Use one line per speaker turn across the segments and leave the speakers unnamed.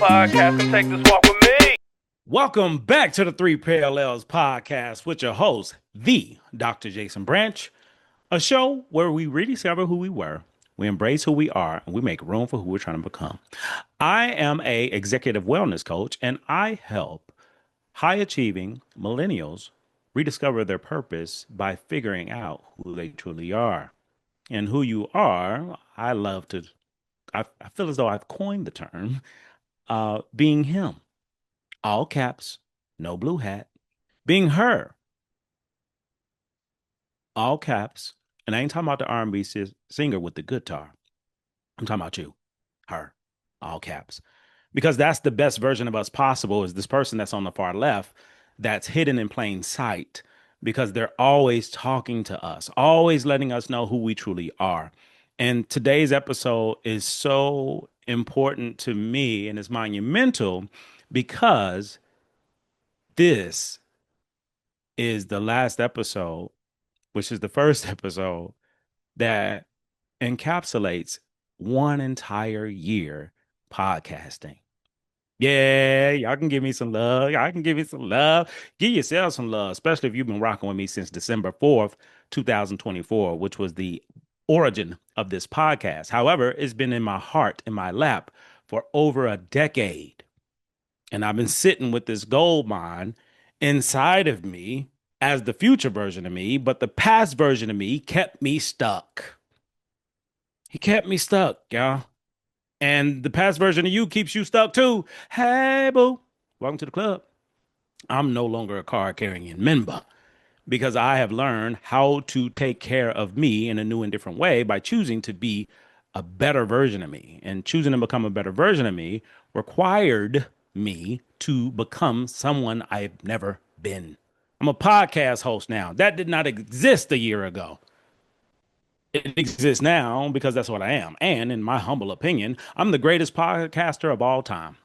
podcast and take this walk with me.
Welcome back to the Three Parallels podcast with your host, the Dr. Jason Branch, a show where we rediscover who we were, we embrace who we are, and we make room for who we're trying to become. I am a executive wellness coach, and I help high achieving millennials rediscover their purpose by figuring out who they truly are. And who you are, I feel as though I've coined the term, being him. All caps, no blue hat, being her, all caps. And I ain't talking about the R&B singer with the guitar. I'm talking about you, her, all caps. Because that's the best version of us possible is this person that's on the far left that's hidden in plain sight because they're always talking to us, always letting us know who we truly are. And today's episode is so important to me and it's monumental because this is the last episode, which is the first episode that encapsulates one entire year podcasting. Yeah, y'all can give me some love. Y'all can give me some love. Give yourself some love, especially if you've been rocking with me since December 4th, 2024, which was the origin of this podcast. However, it's been in my heart, in my lap for over a decade. And I've been sitting with this gold mine inside of me as the future version of me, but the past version of me kept me stuck. He kept me stuck, y'all. And the past version of you keeps you stuck too. Hey, boo, welcome to the club. I'm no longer a card carrying member because I have learned how to take care of me in a new and different way by choosing to be a better version of me. And choosing to become a better version of me required me to become someone I've never been. I'm a podcast host now. That did not exist a year ago. It exists now because that's what I am. And in my humble opinion, I'm the greatest podcaster of all time.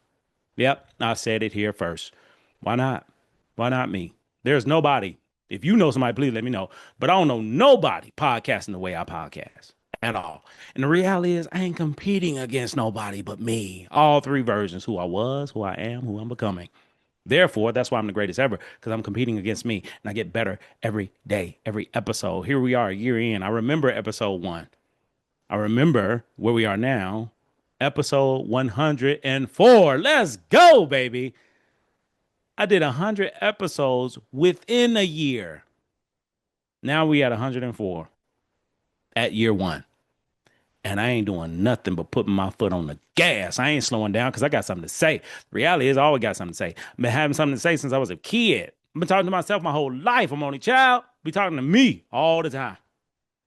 Yep, I said it here first. Why not? Why not me? There's nobody. If you know somebody, please let me know. But I don't know nobody podcasting the way I podcast at all. And the reality is, I ain't competing against nobody but me. All three versions: who I was, who I am, who I'm becoming. Therefore, that's why I'm the greatest ever, because I'm competing against me and I get better every day, every episode. Here we are, a year in. I remember episode one. I remember where we are now, episode 104. Let's go, baby. I did 100 episodes within a year. Now we at 104 at year one. And I ain't doing nothing but putting my foot on the gas. I ain't slowing down because I got something to say. The reality is, I always got something to say. I've been having something to say since I was a kid. I've been talking to myself my whole life. I'm only child. Be talking to me all the time.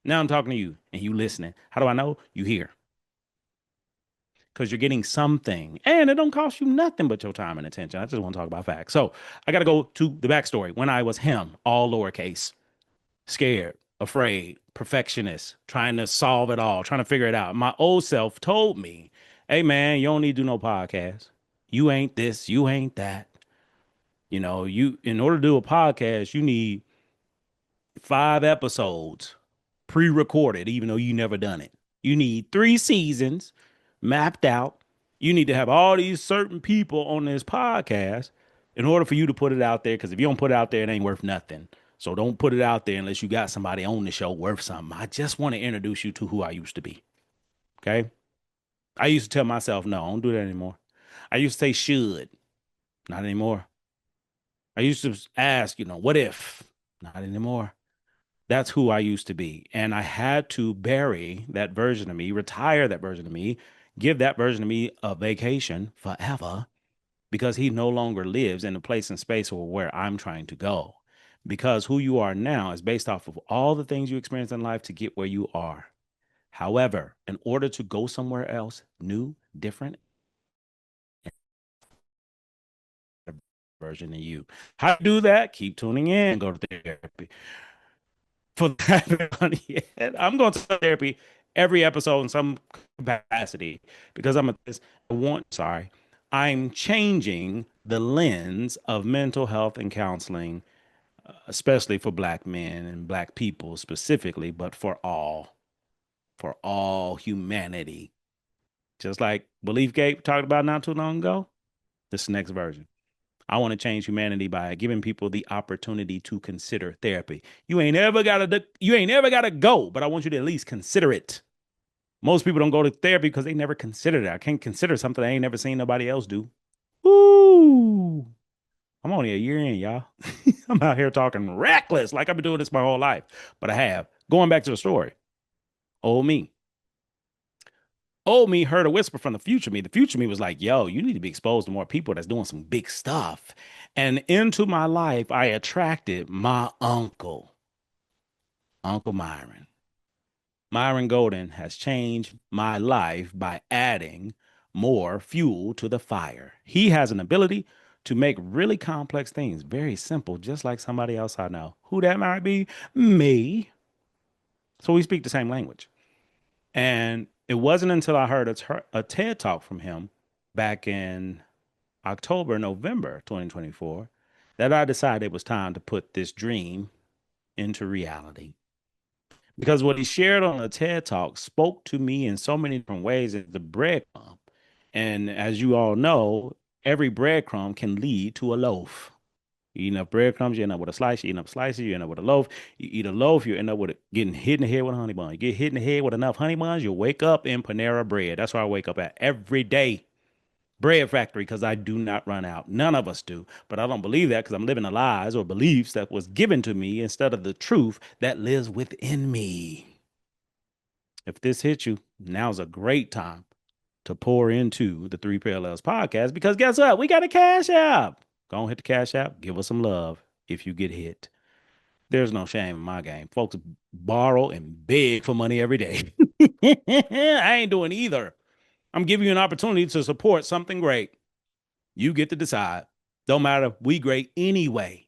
Now I'm talking to you and you listening. How do I know? You hear. Because you're getting something. And it don't cost you nothing but your time and attention. I just want to talk about facts. So I got to go to the backstory. When I was him, all lowercase, scared, afraid, perfectionist, trying to solve it all, trying to figure it out. My old self told me, hey, man, you don't need to do no podcast. You ain't this, you ain't that. You know, in order to do a podcast, you need 5 episodes pre-recorded, even though you never done it. You need 3 seasons mapped out. You need to have all these certain people on this podcast in order for you to put it out there. Because if you don't put it out there, it ain't worth nothing. So don't put it out there unless you got somebody on the show worth something. I just want to introduce you to who I used to be. Okay. I used to tell myself, no, I don't do that anymore. I used to say should, not anymore. I used to ask, what if? Not anymore. That's who I used to be. And I had to bury that version of me, retire that version of me, give that version of me a vacation forever because he no longer lives in the place and space where I'm trying to go. Because who you are now is based off of all the things you experience in life to get where you are. However, in order to go somewhere else, new, different, version of you. How to do that? Keep tuning in. Go to therapy. For that, yet, I'm going to therapy every episode in some capacity because I'm changing the lens of mental health and counseling, especially for Black men and Black people specifically, but for all humanity. Just like Belief Gate talked about not too long ago. This next version. I want to change humanity by giving people the opportunity to consider therapy. You ain't ever gotta go, but I want you to at least consider it. Most people don't go to therapy because they never considered it. I can't consider something I ain't never seen nobody else do. Ooh. I'm only a year in, y'all. I'm out here talking reckless like I've been doing this my whole life, but I have. Going back to the story, old me. Old me heard a whisper from the future me. The future me was like, yo, you need to be exposed to more people that's doing some big stuff. And into my life, I attracted my uncle, Uncle Myron. Myron Golden has changed my life by adding more fuel to the fire. He has an ability to make really complex things very simple, just like somebody else I know. Who that might be? Me. So we speak the same language. And it wasn't until I heard a TED talk from him back in October, November 2024 that I decided it was time to put this dream into reality. Because what he shared on the TED talk spoke to me in so many different ways as the breadcrumb. And as you all know, every breadcrumb can lead to a loaf. You eat enough breadcrumbs, you end up with a slice. You eat enough slices, you end up with a loaf. You eat a loaf, you end up with getting hit in the head with a honey bun. You get hit in the head with enough honey buns, you'll wake up in Panera Bread. That's where I wake up at every day. Bread factory, because I do not run out. None of us do. But I don't believe that because I'm living the lies or beliefs that was given to me instead of the truth that lives within me. If this hits you, now's a great time to pour into the Three Parallels podcast because guess what? We got a cash app. Go on, hit the cash app. Give us some love if you get hit. There's no shame in my game. Folks borrow and beg for money every day. I ain't doing either. I'm giving you an opportunity to support something great. You get to decide. Don't matter. We great anyway.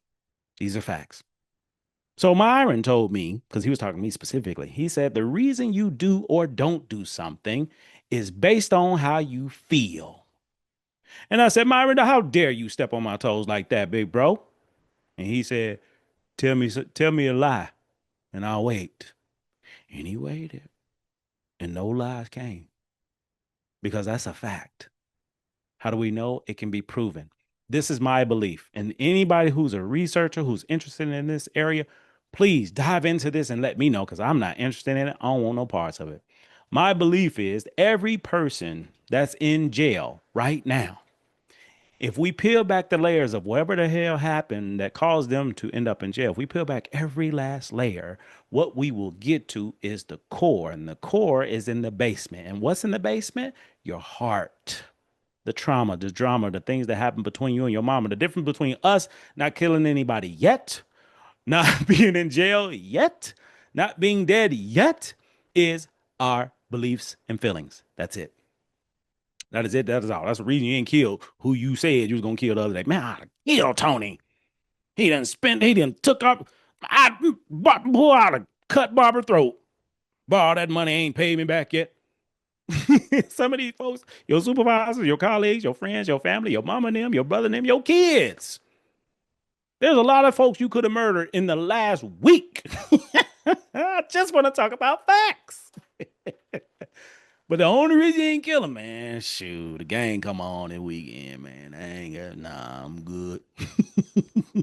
These are facts. So Myron told me, because he was talking to me specifically, he said the reason you do or don't do something is based on how you feel. And I said, Myron, how dare you step on my toes like that, big bro? And he said, tell me a lie, and I'll wait. And he waited, and no lies came because that's a fact. How do we know? It can be proven. This is my belief. And anybody who's a researcher who's interested in this area, please dive into this and let me know because I'm not interested in it. I don't want no parts of it. My belief is every person that's in jail right now, if we peel back the layers of whatever the hell happened that caused them to end up in jail, if we peel back every last layer, what we will get to is the core. And the core is in the basement. And what's in the basement? Your heart, the trauma, the drama, the things that happen between you and your mama. The difference between us not killing anybody yet, not being in jail yet, not being dead yet is our beliefs and feelings. That's it. That is it. That is all. That's the reason you ain't killed who you said you was gonna kill the other day. Man, I'd kill Tony. He done took up, boy, I'd have cut Barbara throat. Borrow that money, ain't paid me back yet. Some of these folks, your supervisors, your colleagues, your friends, your family, your mama and them, your brother and them, your kids. There's a lot of folks you could have murdered in the last week. I just want to talk about facts. But the only reason you ain't kill him, man, shoot, the game come on this weekend, man. I ain't got, nah, I'm good.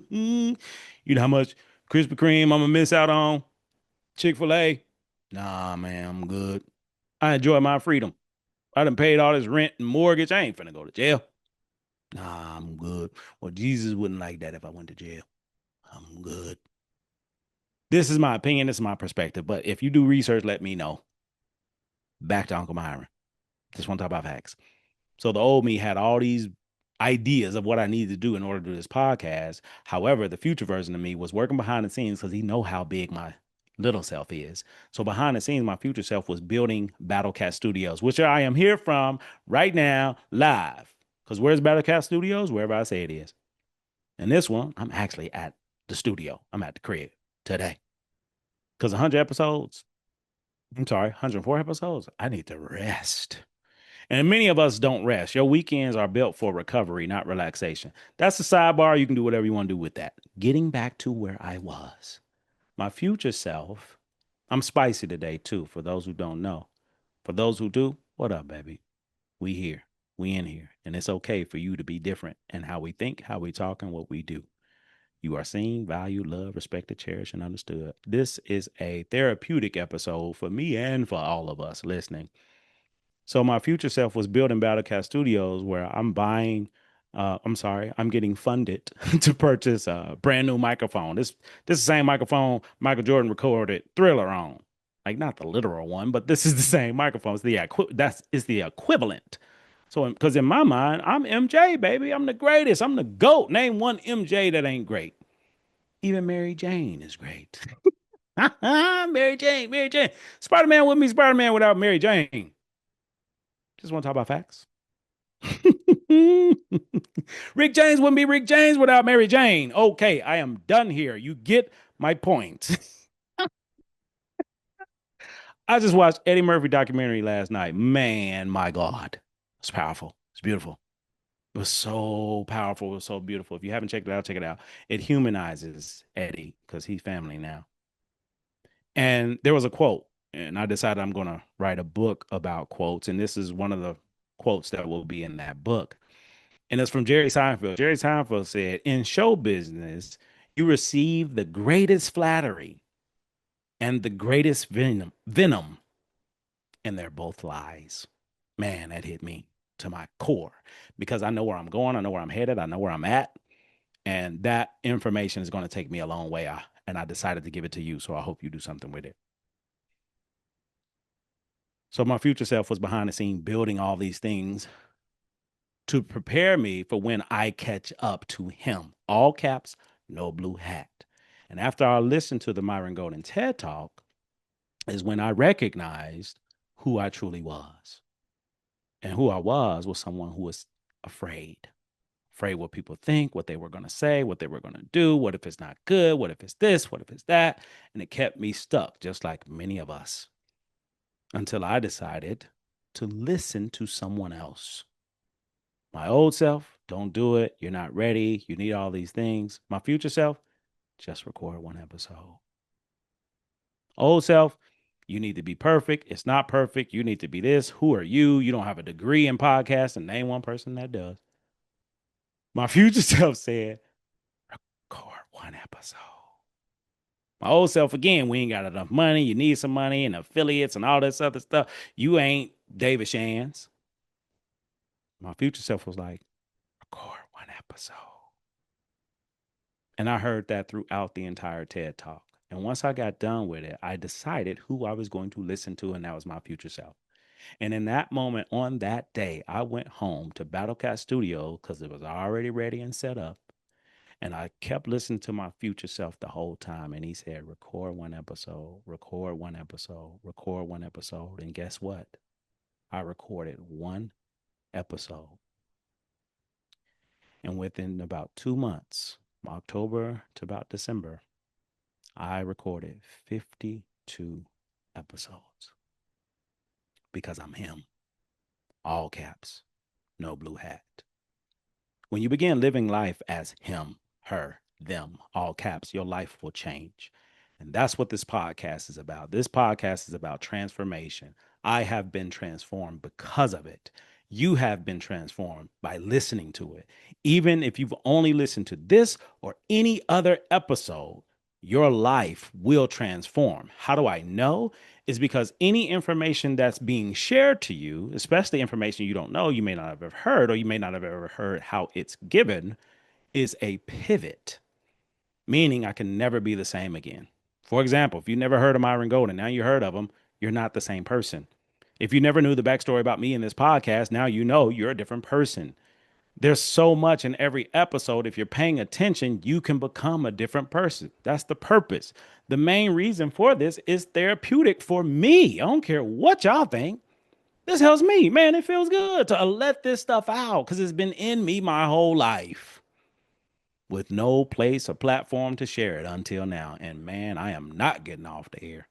You know how much Krispy Kreme I'm gonna miss out on? Chick-fil-A? Nah, man, I'm good. I enjoy my freedom. I done paid all this rent and mortgage. I ain't finna go to jail. Nah, I'm good. Well, Jesus wouldn't like that if I went to jail. I'm good. This is my opinion. This is my perspective. But if you do research, let me know. Back to Uncle Myron. Just want to talk about facts. So the old me had all these ideas of what I needed to do in order to do this podcast. However, the future version of me was working behind the scenes because he know how big my little self is. So behind the scenes, my future self was building Battle Cat Studios, which I am here from right now live. Because where's Battle Cat Studios? Wherever I say it is. And this one, I'm actually at the studio. I'm at the crib today. Because 100 episodes, I'm sorry, 104 episodes, I need to rest. And many of us don't rest. Your weekends are built for recovery, not relaxation. That's the sidebar. You can do whatever you want to do with that. Getting back to where I was. My future self, I'm spicy today too, for those who don't know. For those who do, what up, baby? We here. We in here, and it's okay for you to be different in how we think, how we talk, and what we do. You are seen, valued, loved, respected, cherished, and understood. This is a therapeutic episode for me and for all of us listening. So my future self was building Battlecat Studios, where I'm getting funded to purchase a brand new microphone. This is the same microphone Michael Jordan recorded Thriller on. Like not the literal one, but this is the same microphone. It's the equivalent. So because in my mind, I'm MJ, baby. I'm the greatest. I'm the GOAT. Name one MJ that ain't great. Even Mary Jane is great. Mary Jane, Mary Jane. Spider-Man with me, Spider-Man without Mary Jane. Just want to talk about facts. Rick James wouldn't be Rick James without Mary Jane. Okay, I am done here. You get my point. I just watched Eddie Murphy documentary last night. Man, my God. It's powerful. It's beautiful. It was so powerful. It was so beautiful. If you haven't checked it out, check it out. It humanizes Eddie because he's family now. And there was a quote, and I decided I'm going to write a book about quotes. And this is one of the quotes that will be in that book. And it's from Jerry Seinfeld. Jerry Seinfeld said, in show business, you receive the greatest flattery and the greatest venom, and they're both lies. Man, that hit me to my core because I know where I'm going. I know where I'm headed. I know where I'm at. And that information is going to take me a long way. And I decided to give it to you. So I hope you do something with it. So my future self was behind the scene building all these things to prepare me for when I catch up to him. All caps, no blue hat. And after I listened to the Myron Golden TED Talk, is when I recognized who I truly was. And who I was someone who was afraid. Afraid what people think, what they were going to say, what they were going to do. What if it's not good? What if it's this? What if it's that? And it kept me stuck, just like many of us, until I decided to listen to someone else. My old self, don't do it. You're not ready. You need all these things. My future self, just record one episode. Old self, you need to be perfect. It's not perfect. You need to be this. Who are you? You don't have a degree in podcasting. Name one person that does. My future self said, record one episode. My old self, again, we ain't got enough money. You need some money and affiliates and all this other stuff. You ain't David Shands. My future self was like, record one episode. And I heard that throughout the entire TED Talk. And once I got done with it, I decided who I was going to listen to, and that was my future self. And in that moment, on that day, I went home to Battlecat Studio because it was already ready and set up. And I kept listening to my future self the whole time. And he said, record one episode, record one episode, record one episode. And guess what? I recorded one episode. And within about 2 months, from October to about December, I recorded 52 episodes because I'm him. All caps, no blue hat. When you begin living life as him, her, them, all caps, your life will change. And that's what this podcast is about. This podcast is about transformation. I have been transformed because of it. You have been transformed by listening to it. Even if you've only listened to this or any other episode, your life will transform. How do I know? Is because any information that's being shared to you, especially information you don't know, you may not have ever heard, or you may not have ever heard how it's given, is a pivot, meaning I can never be the same again. For example, if you never heard of Myron Golden, now you heard of him, you're not the same person. If you never knew the backstory about me in this podcast, now you know you're a different person. There's so much in every episode. If you're paying attention, you can become a different person. That's the purpose. The main reason for this is therapeutic for me. I don't care what y'all think. This helps me. Man, it feels good to let this stuff out because it's been in me my whole life with no place or platform to share it until now. And man, I am not getting off the air.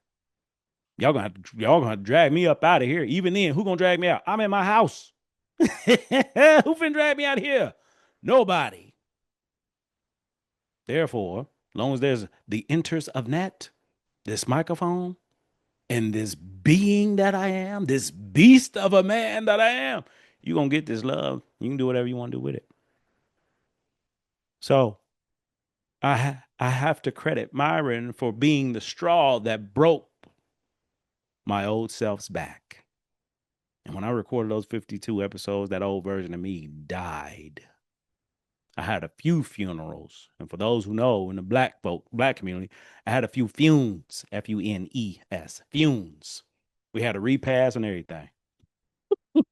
Y'all gonna drag me up out of here. Even then, who gonna drag me out? I'm in my house. Who finna drag me out of here? Nobody. Therefore, as long as there's the enters of net, this microphone, and this being that I am, this beast of a man that I am, You're going to get this love. You can do whatever you want to do with it. So I have to credit Myron for being the straw that broke my old self's back. And when I recorded those 52 episodes, that old version of me died. I had a few funerals. And for those who know, in the black community, I had a few funes, Funes, funes. We had a repast and everything.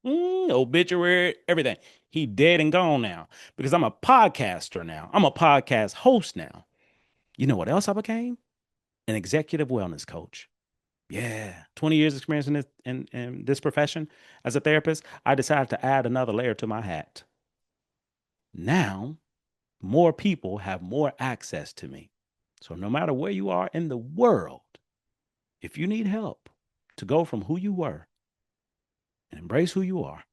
Obituary, everything. He dead and gone now because I'm a podcaster now. I'm a podcast host now. You know what else I became? An executive wellness coach. Yeah, 20 years experience in this profession as a therapist. I decided to add another layer to my hat. Now, more people have more access to me. So no matter where you are in the world, if you need help to go from who you were and embrace who you are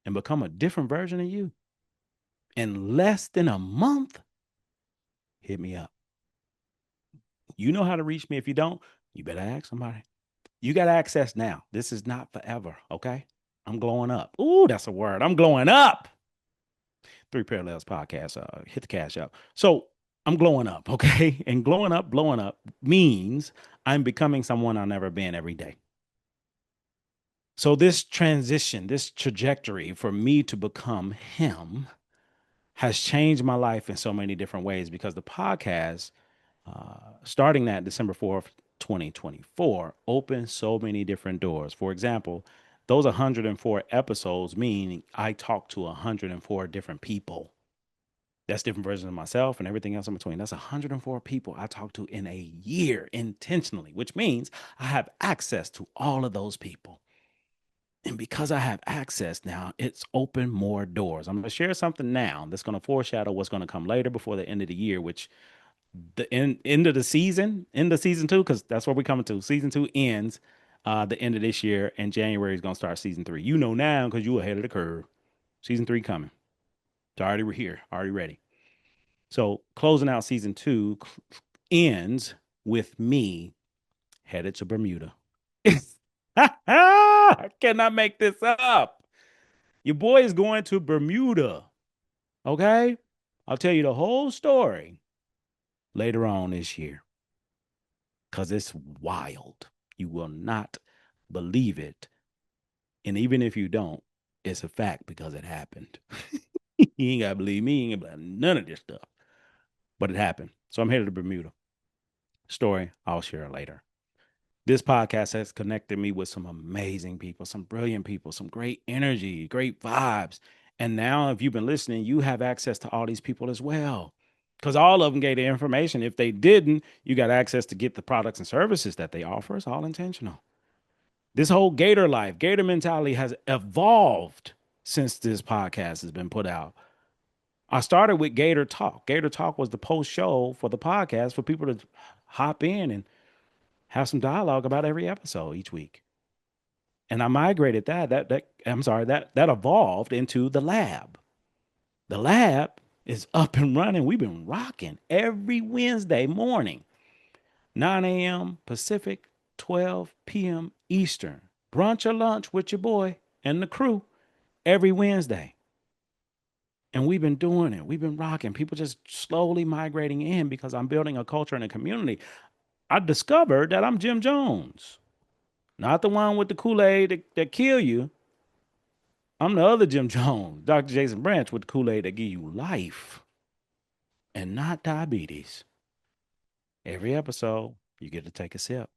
and become a different version of you in less than a month, hit me up. You know how to reach me. If you don't, you better ask somebody. You got access now. This is not forever, okay? I'm glowing up. Ooh, that's a word. I'm glowing up. Three Parallels podcast. Hit the cash up. So I'm glowing up, okay? And glowing up, blowing up means I'm becoming someone I've never been every day. So this transition, this trajectory for me to become him has changed my life in so many different ways because the podcast, starting that December 4th, 2024, opened so many different doors. For example, those 104 episodes mean I talked to 104 different people. That's different versions of myself and everything else in between. That's 104 people I talked to in a year intentionally, which means I have access to all of those people. And because I have access now, it's opened more doors. I'm going to share something now that's going to foreshadow what's going to come later before the end of the year, which the end of the season, end of season two, because that's what we're coming to. Season two ends the end of this year, and January is going to start season three. You know now because you ahead of the curve. Season three coming. It's already here, already ready. So closing out season two ends with me headed to Bermuda. I cannot make this up. Your boy is going to Bermuda. Okay? I'll tell you the whole story later on this year because it's wild. You will not believe it. And even if you don't, it's a fact because it happened. You ain't got to believe me. You ain't got to believe none of this stuff. But it happened. So I'm headed to Bermuda. Story I'll share later. This podcast has connected me with some amazing people, some brilliant people, some great energy, great vibes. And now, if you've been listening, you have access to all these people as well. Because all of them gave the information. If they didn't, you got access to get the products and services that they offer. It's all intentional. This whole Gator life, Gator mentality has evolved since this podcast has been put out. I started with Gator Talk. Gator Talk was the post show for the podcast for people to hop in and have some dialogue about every episode each week. And I migrated that evolved into the lab. The lab is up and running. We've been rocking every Wednesday morning, 9 a.m. Pacific, 12 p.m. Eastern. Brunch or lunch with your boy and the crew every Wednesday. And we've been doing it. We've been rocking. People just slowly migrating in because I'm building a culture and a community. I discovered that I'm Jim Jones. Not the one with the Kool-Aid that kill you. I'm the other Jim Jones, Dr. Jason Branch with the Kool-Aid that give you life and not diabetes. Every episode, you get to take a sip.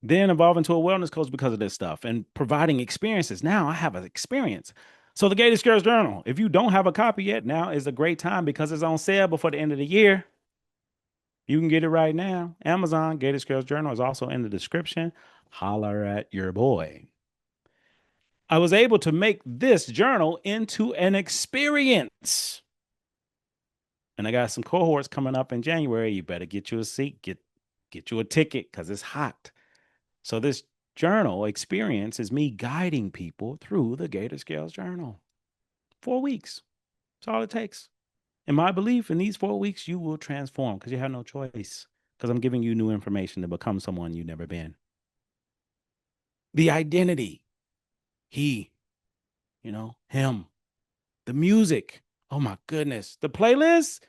Then evolve into a wellness coach because of this stuff and providing experiences. Now I have an experience. So the Gator Skills Journal, if you don't have a copy yet, now is a great time because it's on sale before the end of the year. You can get it right now. Amazon Gator Skills Journal is also in the description. Holler at your boy. I was able to make this journal into an experience. And I got some cohorts coming up in January. You better get you a seat, get you a ticket because it's hot. So this journal experience is me guiding people through the Gator Scales Journal. 4 weeks. That's all it takes. And my belief in these 4 weeks, you will transform because you have no choice. Because I'm giving you new information to become someone you've never been. The identity. He, him, the music. Oh my goodness. The playlist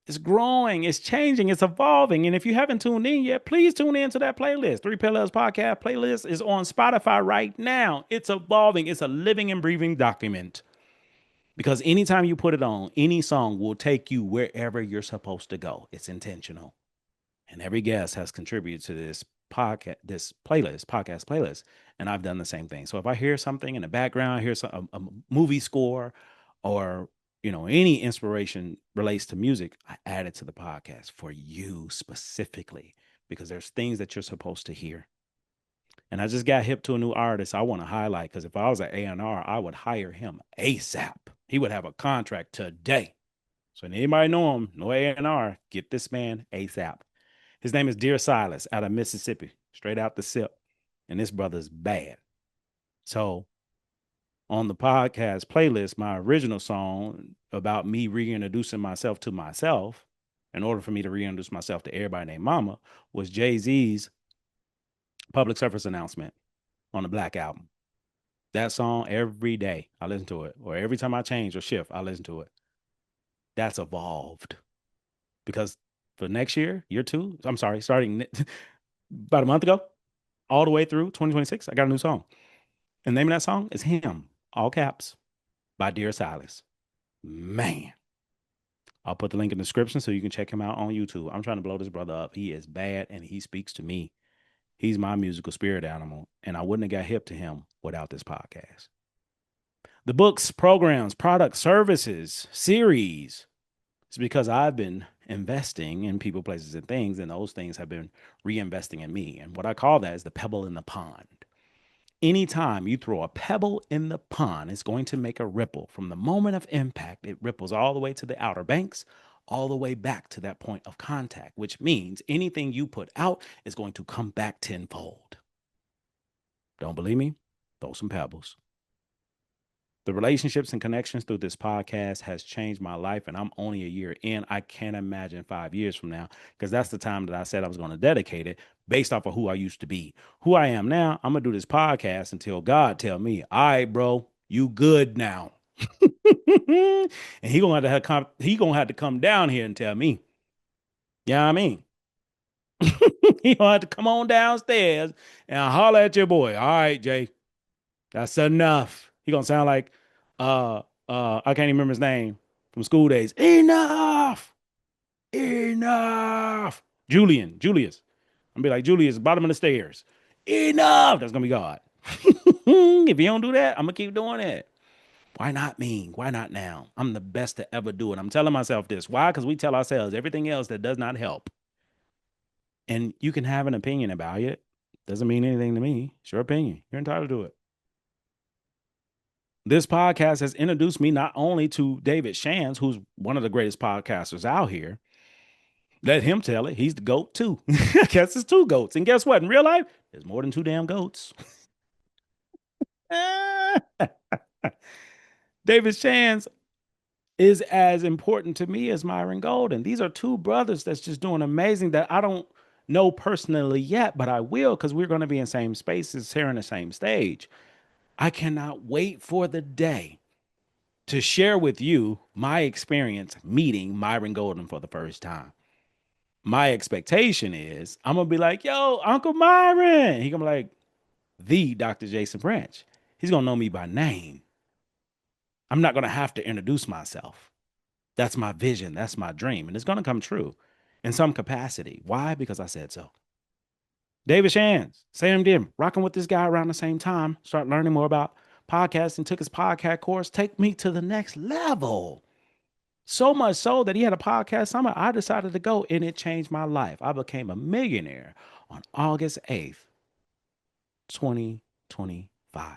is growing, it's changing, it's evolving. And if you haven't tuned in yet, please tune in to that playlist. Three Pillars Podcast playlist is on Spotify right now. It's evolving, it's a living and breathing document. Because anytime you put it on, any song will take you wherever you're supposed to go. It's intentional. And every guest has contributed to this podcast playlist. And I've done the same thing. So if I hear something in the background, hear a movie score or any inspiration relates to music, I add it to the podcast for you specifically because there's things that you're supposed to hear. And I just got hip to a new artist I want to highlight because if I was an A&R, I would hire him ASAP. He would have a contract today. So anybody know him, no A&R, get this man ASAP. His name is Dear Silas out of Mississippi, straight out the SIP. And this brother's bad. So on the podcast playlist, my original song about me reintroducing myself to myself, in order for me to reintroduce myself to everybody named Mama, was Jay-Z's public service announcement on the Black Album. That song, every day I listen to it, or every time I change or shift, I listen to it. That's evolved because for next year, year two, I'm sorry, starting about a month ago, all the way through 2026, I got a new song. And the name of that song is Him, all caps, by Dear Silas. Man, I'll put the link in the description so you can check him out on YouTube. I'm trying to blow this brother up. He is bad and he speaks to me. He's my musical spirit animal, and I wouldn't have got hip to him without this podcast. The books, programs, products, services, series. It's because I've been investing in people, places, and things, and those things have been reinvesting in me. And what I call that is the pebble in the pond. Anytime you throw a pebble in the pond, it's going to make a ripple. From the moment of impact, it ripples all the way to the outer banks, all the way back to that point of contact, which means anything you put out is going to come back tenfold. Don't believe me? Throw some pebbles. The relationships and connections through this podcast has changed my life, and I'm only a year in. I can't imagine 5 years from now, because that's the time that I said I was going to dedicate it based off of who I used to be. Who I am now, I'm going to do this podcast until God tell me, all right, bro, you good now. And he gonna have to come down here and tell me. Yeah, I mean, he gonna have to come on downstairs and holler at your boy. All right, Jay, that's enough. He gonna sound like I can't even remember his name from School Days. Enough. Enough. Julius. I'm gonna be like, Julius, bottom of the stairs. Enough. That's gonna be God. If you don't do that, I'm gonna keep doing it. Why not me? Why not now? I'm the best to ever do it. I'm telling myself this. Why? Because we tell ourselves everything else that does not help. And you can have an opinion about it. Doesn't mean anything to me. It's your opinion. You're entitled to it. This podcast has introduced me not only to David Shands, who's one of the greatest podcasters out here. Let him tell it. He's the GOAT too. I guess it's two goats. And guess what? In real life, there's more than two damn goats. David Shands is as important to me as Myron Golden. These are two brothers that's just doing amazing that I don't know personally yet, but I will because we're going to be in same spaces, here in the same stage. I cannot wait for the day to share with you my experience meeting Myron Golden for the first time. My expectation is I'm gonna be like, yo, Uncle Myron. He gonna be like, the Dr. Jason Branch. He's gonna know me by name. I'm not gonna have to introduce myself. That's my vision. That's my dream. And it's gonna come true in some capacity. Why? Because I said so. David Shands, Sam Dim, rocking with this guy around the same time, start learning more about podcasting, took his podcast course, take me to the next level. So much so that he had a podcast summit. I decided to go and it changed my life. I became a millionaire on August 8th, 2025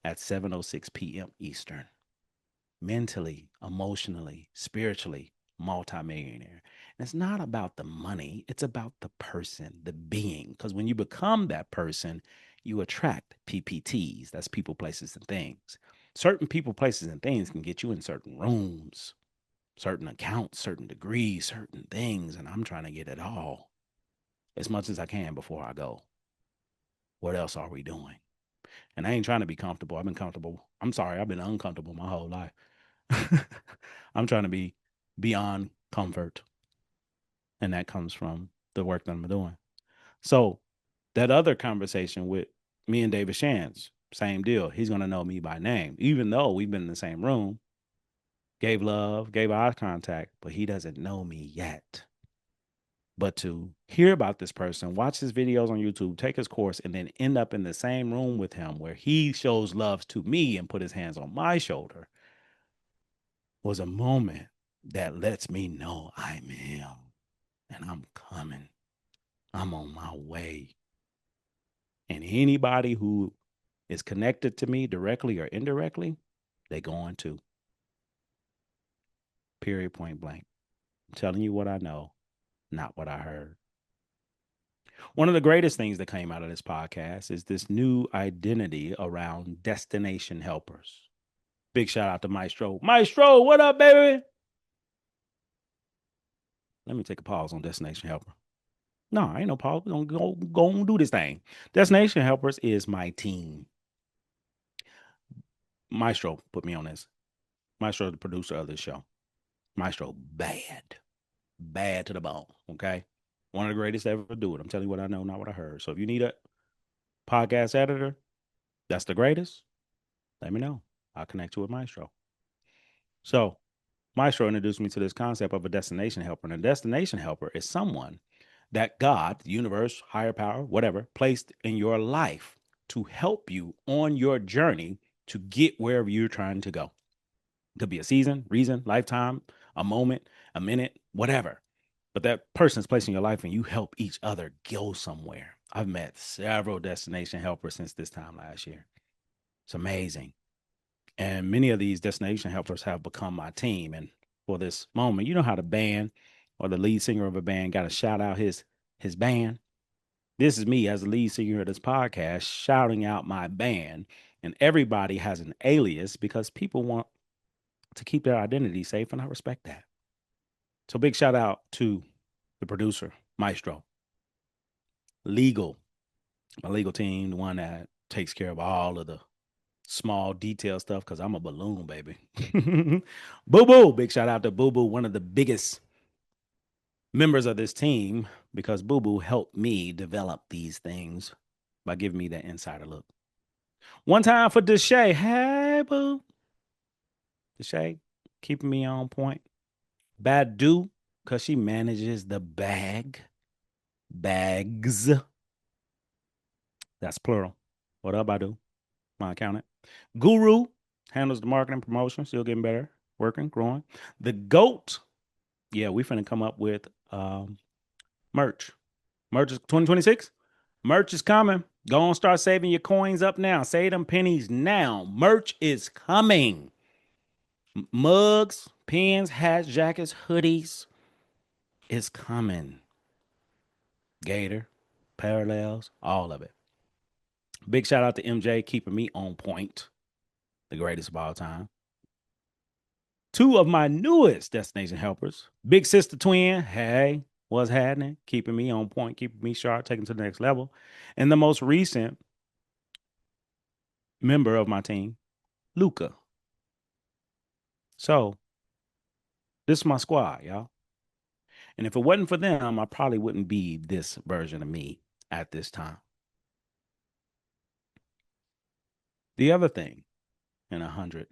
at 7:06 p.m. Eastern. Mentally, emotionally, spiritually, multimillionaire. And it's not about the money, it's about the person, the being. Because when you become that person, you attract PPTs. That's people, places, and things. Certain people, places, and things can get you in certain rooms, certain accounts, certain degrees, certain things, and I'm trying to get it all as much as I can before I go. What else are we doing? And I ain't trying to be comfortable. I've been comfortable. I'm sorry, I've been uncomfortable my whole life. I'm trying to be beyond comfort. And that comes from the work that I'm doing. So that other conversation with me and David Shands, same deal. He's going to know me by name, even though we've been in the same room, gave love, gave eye contact, but he doesn't know me yet. But to hear about this person, watch his videos on YouTube, take his course, and then end up in the same room with him where he shows love to me and put his hands on my shoulder was a moment that lets me know I'm him and I'm coming. I'm on my way. And anybody who is connected to me directly or indirectly, they going to. Period, point blank. I'm telling you what I know, not what I heard. One of the greatest things that came out of this podcast is this new identity around destination helpers. Big shout out to Maestro. Maestro, what up, baby? Let me take a pause on destination helper. No, ain't no pause. We're going to go and do this thing. Destination helpers is my team. Maestro put me on this. Maestro, the producer of this show. Maestro, bad to the bone. Okay. One of the greatest to ever do it. I'm telling you what I know, not what I heard. So if you need a podcast editor, that's the greatest. Let me know. I'll connect you with Maestro. So Maestro introduced me to this concept of a destination helper. And a destination helper is someone that God, the universe, higher power, whatever, placed in your life to help you on your journey to get wherever you're trying to go. It could be a season, reason, lifetime, a moment, a minute, whatever. But that person's placed in your life and you help each other go somewhere. I've met several destination helpers since this time last year. It's amazing. And many of these destination helpers have become my team. And for this moment, you know how the band or the lead singer of a band got to shout out his band. This is me as the lead singer of this podcast shouting out my band. And everybody has an alias because people want to keep their identity safe, and I respect that. So big shout out to the producer, Maestro. Legal, my legal team, the one that takes care of all of the small detail stuff because I'm a balloon, baby. Boo Boo, big shout out to Boo Boo, one of the biggest members of this team, because Boo Boo helped me develop these things by giving me that insider look. One time for Deshay. Hey, Boo. Deshay, keeping me on point. Badu, because she manages the bags. That's plural. What up, Badu? My accountant. Guru handles the marketing promotion, still getting better, working, growing. The GOAT, yeah, we finna come up with merch. Merch is 2026. Merch is coming. Go on, start saving your coins up now. Save them pennies now. Merch is coming. Mugs, pens, hats, jackets, hoodies. It's coming. Gator, parallels, all of it. Big shout out to MJ keeping me on point. The greatest of all time. Two of my newest destination helpers, Big Sister Twin, hey, what's happening? Keeping me on point, keeping me sharp, taking to the next level. And the most recent member of my team, Luca. So this is my squad, y'all. And if it wasn't for them, I probably wouldn't be this version of me at this time. The other thing in 100+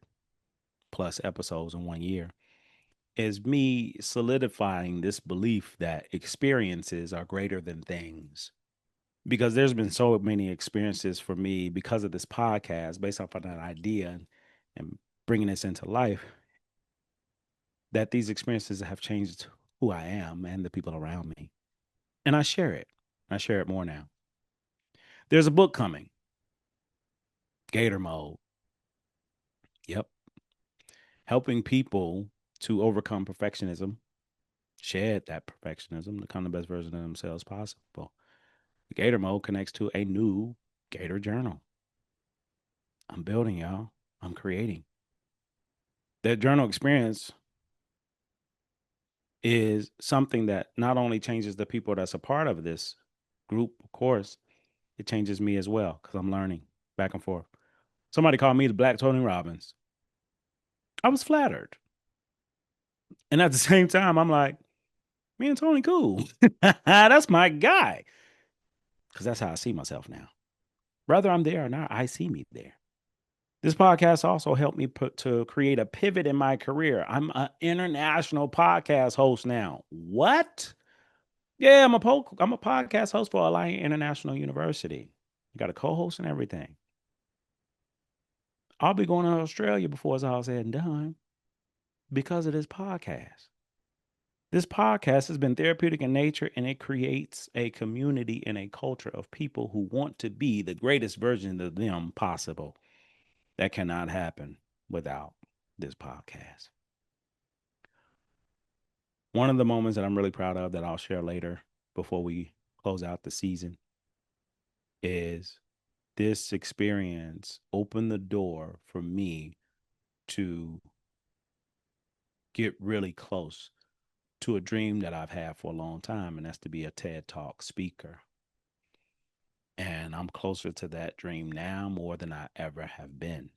episodes in 1 year is me solidifying this belief that experiences are greater than things. Because there's been so many experiences for me because of this podcast, based off of that idea and bringing this into life, that these experiences have changed who I am and the people around me. And I share it. I share it more now. There's a book coming, Gator Mode. Yep. Helping people to overcome perfectionism, shed that perfectionism, become the best version of themselves possible. The Gator Mode connects to a new Gator Journal. I'm building, y'all. I'm creating. That journal experience is something that not only changes the people that's a part of this group, of course, it changes me as well because I'm learning. back and forth. Somebody called me the Black Tony Robbins. I was flattered. And at the same time, I'm like, me and Tony cool. That's my guy. Because that's how I see myself now. Whether I'm there or not, I see me there. This podcast also helped me put to create a pivot in my career. I'm an international podcast host now. What? Yeah, I'm a podcast host for Alliant International University. You got a co-host and everything. I'll be going to Australia before it's all said and done because of this podcast. This podcast has been therapeutic in nature and it creates a community and a culture of people who want to be the greatest version of them possible. That cannot happen without this podcast. One of the moments that I'm really proud of that I'll share later before we close out the season is this experience opened the door for me to get really close to a dream that I've had for a long time, and that's to be a TED Talk speaker. And I'm closer to that dream now more than I ever have been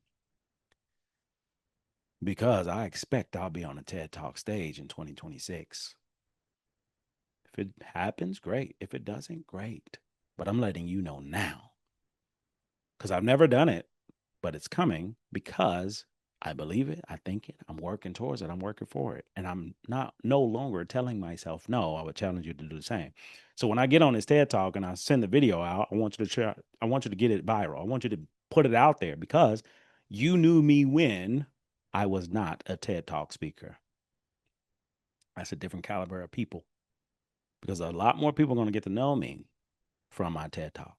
because I expect I'll be on a TED Talk stage in 2026. If it happens, great. If it doesn't, great. But I'm letting you know now because I've never done it, but it's coming because I believe it. I think it. I'm working towards it. I'm working for it. And I'm not no longer telling myself no. I would challenge you to do the same. So when I get on this TED Talk and I send the video out, I want you to try, I want you to get it viral. I want you to put it out there because you knew me when I was not a TED Talk speaker. That's a different caliber of people because a lot more people are going to get to know me from my TED Talk.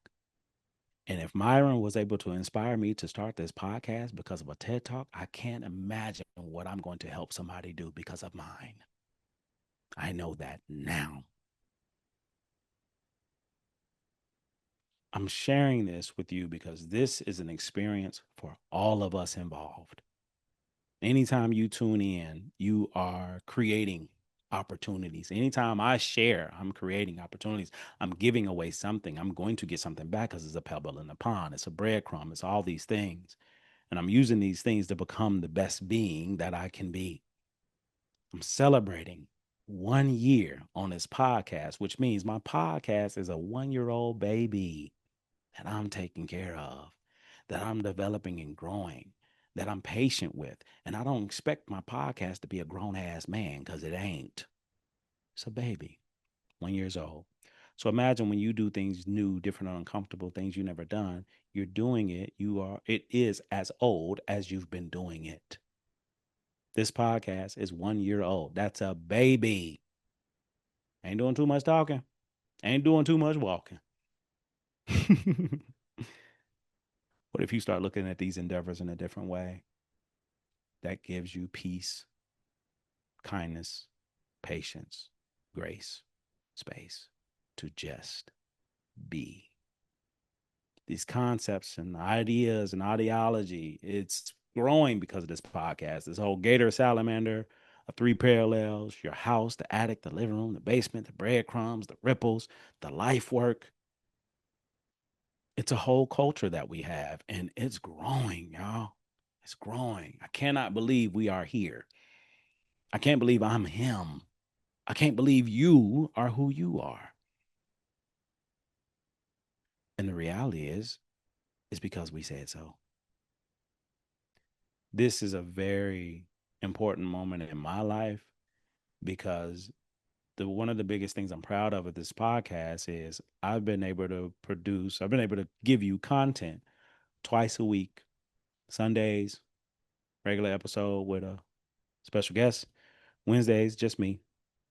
And if Myron was able to inspire me to start this podcast because of a TED Talk, I can't imagine what I'm going to help somebody do because of mine. I know that now. I'm sharing this with you because this is an experience for all of us involved. Anytime you tune in, you are creating opportunities. Anytime I share, I'm creating opportunities. I'm giving away something. I'm going to get something back because it's a pebble in the pond. It's a breadcrumb. It's all these things. And I'm using these things to become the best being that I can be. I'm celebrating 1 year on this podcast, which means my podcast is a 1-year-old baby that I'm taking care of, that I'm developing and growing, that I'm patient with. And I don't expect my podcast to be a grown ass man because it ain't. It's a baby, 1 year old. So imagine when you do things new, different, or uncomfortable things you never done, you're doing it. It is as old as you've been doing it. This podcast is 1 year old. That's a baby. Ain't doing too much talking. Ain't doing too much walking. What if you start looking at these endeavors in a different way? That gives you peace, kindness, patience, grace, space to just be. These concepts and ideas and ideology, it's growing because of this podcast. This whole gator salamander, three parallels, your house, the attic, the living room, the basement, the breadcrumbs, the ripples, the life work. It's a whole culture that we have, and it's growing, y'all. It's growing. I cannot believe we are here. I can't believe I'm him. I can't believe you are who you are. And the reality is because we said so. This is a very important moment in my life because one of the biggest things I'm proud of at this podcast is I've been able to give you content twice a week, Sundays, regular episode with a special guest, Wednesdays, just me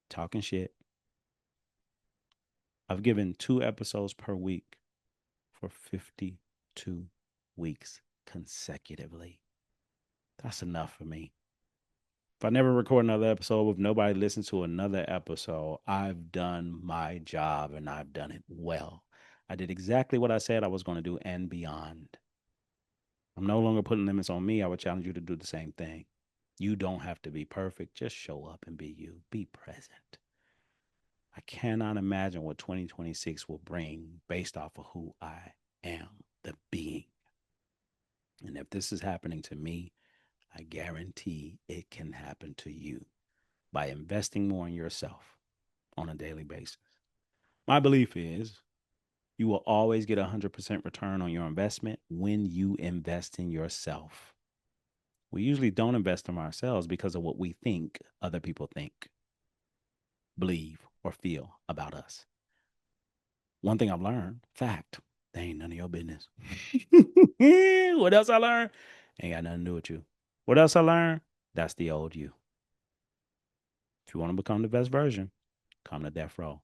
talking shit. I've given 2 episodes per week for 52 weeks consecutively. That's enough for me. If I never record another episode, if nobody listens to another episode, I've done my job and I've done it well. I did exactly what I said I was going to do and beyond. I'm no longer putting limits on me. I would challenge you to do the same thing. You don't have to be perfect. Just show up and be you. Be present. I cannot imagine what 2026 will bring based off of who I am, the being. And if this is happening to me, I guarantee it can happen to you by investing more in yourself on a daily basis. My belief is you will always get a 100% return on your investment when you invest in yourself. We usually don't invest in ourselves because of what we think other people think, believe, or feel about us. One thing I've learned, fact, they ain't none of your business. What else I learned? Ain't got nothing to do with you. What else I learned? That's the old you. If you want to become the best version, come to Death Row.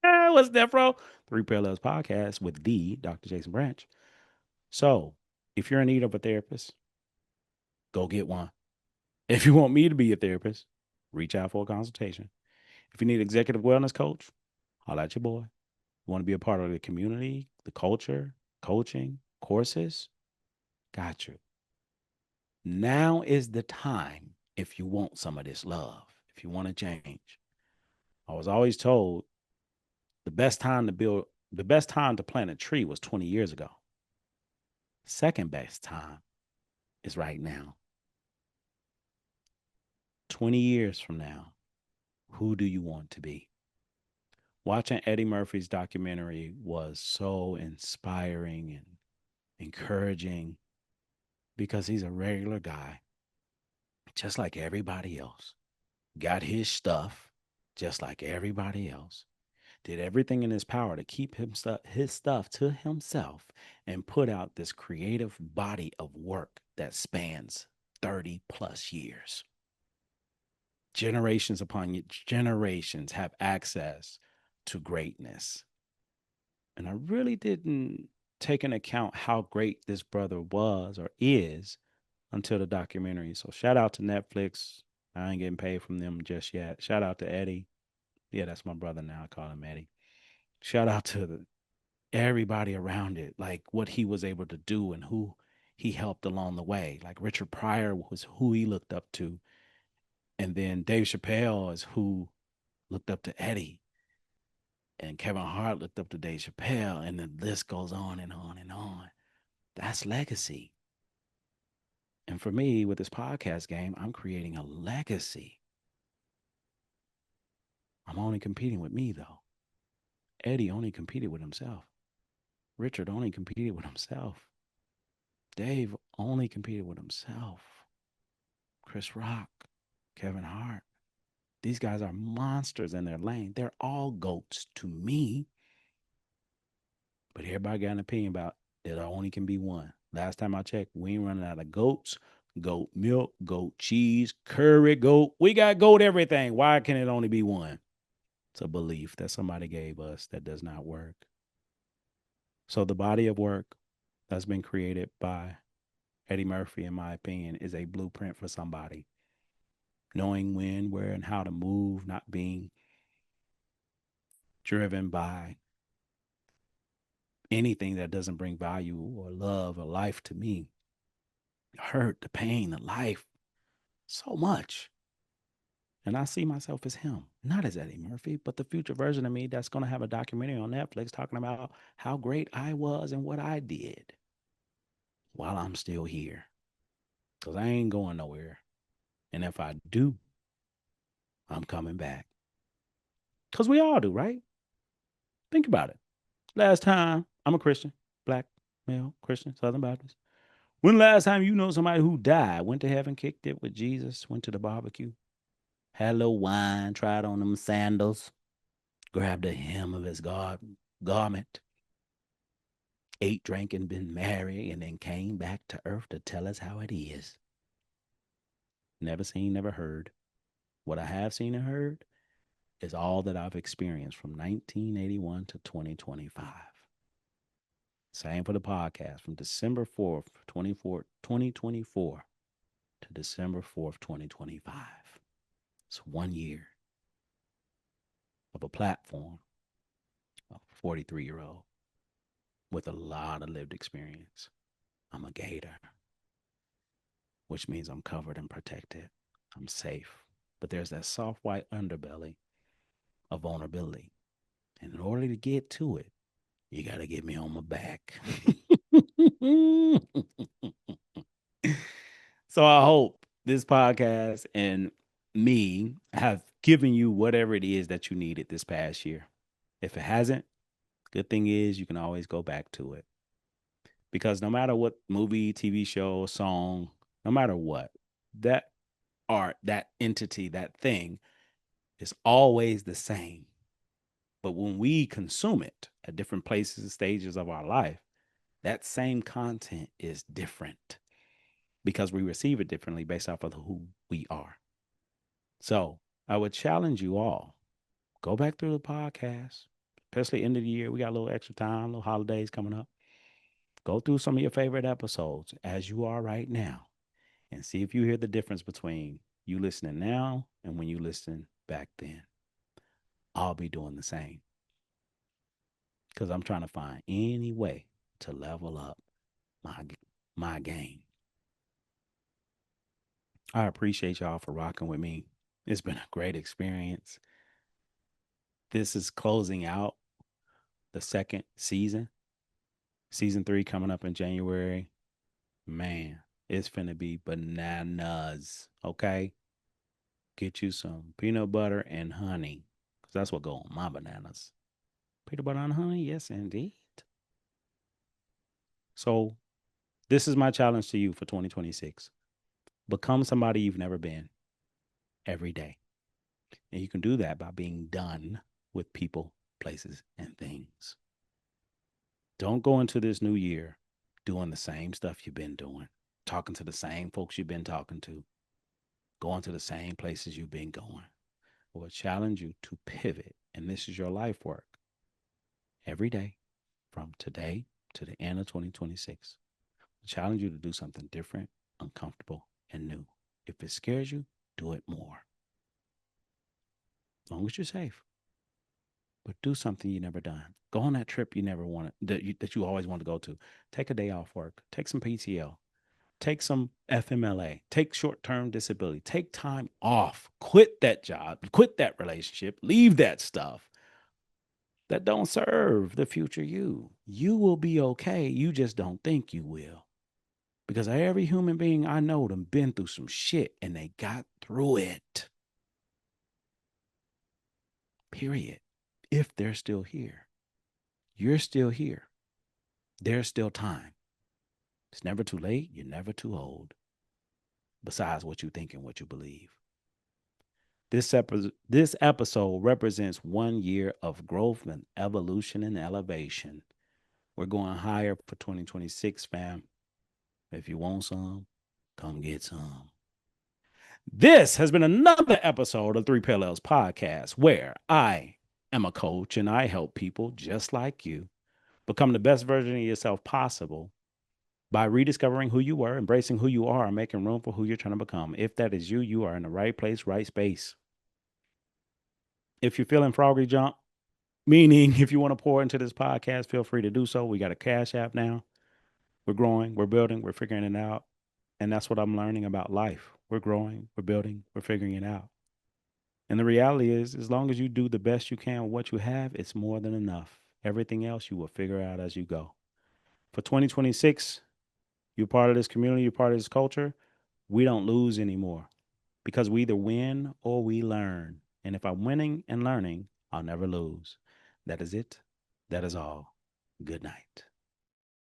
What's Death Row? Three Parallels Podcast with the Dr. Jason Branch. So, if you're in need of a therapist, go get one. If you want me to be your therapist, reach out for a consultation. If you need executive wellness coach, holla at your boy. You want to be a part of the community, the culture, coaching, courses, got you. Now is the time if you want some of this love, if you want to change. I was always told the best time to plant a tree was 20 years ago. Second best time is right now. 20 years from now, who do you want to be? Watching Eddie Murphy's documentary was so inspiring and encouraging because he's a regular guy, just like everybody else. Got his stuff, just like everybody else. Did everything in his power to keep his stuff to himself and put out this creative body of work that spans 30 plus years. Generations upon generations have access to greatness. And I really didn't take into account how great this brother was or is until the documentary. So shout out to Netflix. I ain't getting paid from them just yet. Shout out to Eddie. Yeah, that's my brother now. I call him Eddie. Shout out to everybody around it, like what he was able to do and who he helped along the way. Like Richard Pryor was who he looked up to. And then Dave Chappelle is who looked up to Eddie. And Kevin Hart looked up to Dave Chappelle. And the list goes on and on and on. That's legacy. And for me, with this podcast game, I'm creating a legacy. I'm only competing with me, though. Eddie only competed with himself. Richard only competed with himself. Dave only competed with himself. Chris Rock, Kevin Hart. These guys are monsters in their lane. They're all goats to me. But everybody got an opinion about it only can be one. Last time I checked, we ain't running out of goats, goat milk, goat cheese, curry goat. We got goat everything. Why can it only be one? It's a belief that somebody gave us that does not work. So the body of work that's been created by Eddie Murphy, in my opinion, is a blueprint for somebody. Knowing when, where, and how to move, not being driven by anything that doesn't bring value or love or life to me. The hurt, the pain, the life, so much. And I see myself as him, not as Eddie Murphy, but the future version of me that's going to have a documentary on Netflix talking about how great I was and what I did while I'm still here. Because I ain't going nowhere. And if I do, I'm coming back. Because we all do, right? Think about it. Last time, I'm a Christian, black, male, Christian, Southern Baptist. When last time you know somebody who died, went to heaven, kicked it with Jesus, went to the barbecue, had a little wine, tried on them sandals, grabbed the hem of his garment, ate, drank, and been merry, and then came back to earth to tell us how it is. Never seen, never heard. What I have seen and heard is all that I've experienced from 1981 to 2025. Same for the podcast from December 4th, 2024 to December 4th, 2025. It's 1 year of a platform, a 43-year-old with a lot of lived experience. I'm a gator, which means I'm covered and protected. I'm safe. But there's that soft white underbelly of vulnerability. And in order to get to it, you got to get me on my back. So I hope this podcast and me have given you whatever it is that you needed this past year. If it hasn't, good thing is you can always go back to it. Because no matter what movie, TV show, song, no matter what, that art, that entity, that thing is always the same. But when we consume it at different places and stages of our life, that same content is different because we receive it differently based off of who we are. So I would challenge you all, go back through the podcast, especially end of the year. We got a little extra time, little holidays coming up. Go through some of your favorite episodes as you are right now and see if you hear the difference between you listening now and when you listen back then. I'll be doing the same because I'm trying to find any way to level up my my game. I appreciate y'all for rocking with me. It's been a great experience. This is closing out the second season. Season 3 coming up in January. Man, it's finna be bananas. Okay? Get you some peanut butter and honey. Because that's what go on my bananas. Peanut butter and honey? Yes, indeed. So this is my challenge to you for 2026. Become somebody you've never been every day. And you can do that by being done with people, places, and things. Don't go into this new year doing the same stuff you've been doing, talking to the same folks you've been talking to, going to the same places you've been going. I will challenge you to pivot. And this is your life work every day from today to the end of 2026. I challenge you to do something different, uncomfortable, and new. If it scares you, do it more. As long as you're safe. But do something you never done. Go on that trip you never wanted, that you always want to go to. Take a day off work. Take some PTO. Take some FMLA. Take short-term disability. Take time off. Quit that job. Quit that relationship. Leave that stuff that don't serve the future you. You will be okay. You just don't think you will. Because every human being I know them been through some shit and they got through it. Period. If they're still here. You're still here. There's still time. It's never too late. You're never too old. Besides what you think and what you believe. This episode represents 1 year of growth and evolution and elevation. We're going higher for 2026, fam. If you want some, come get some. This has been another episode of Three Parallels Podcast, where I am a coach and I help people just like you become the best version of yourself possible by rediscovering who you were, embracing who you are, and making room for who you're trying to become. If that is you, you are in the right place, right space. If you're feeling froggy jump, meaning if you want to pour into this podcast, feel free to do so. We got a Cash App now. We're growing, we're building, we're figuring it out. And that's what I'm learning about life. We're growing, we're building, we're figuring it out. And the reality is, as long as you do the best you can with what you have, it's more than enough. Everything else you will figure out as you go. For 2026, you're part of this community, you're part of this culture. We don't lose anymore because we either win or we learn. And if I'm winning and learning, I'll never lose. That is it. That is all. Good night.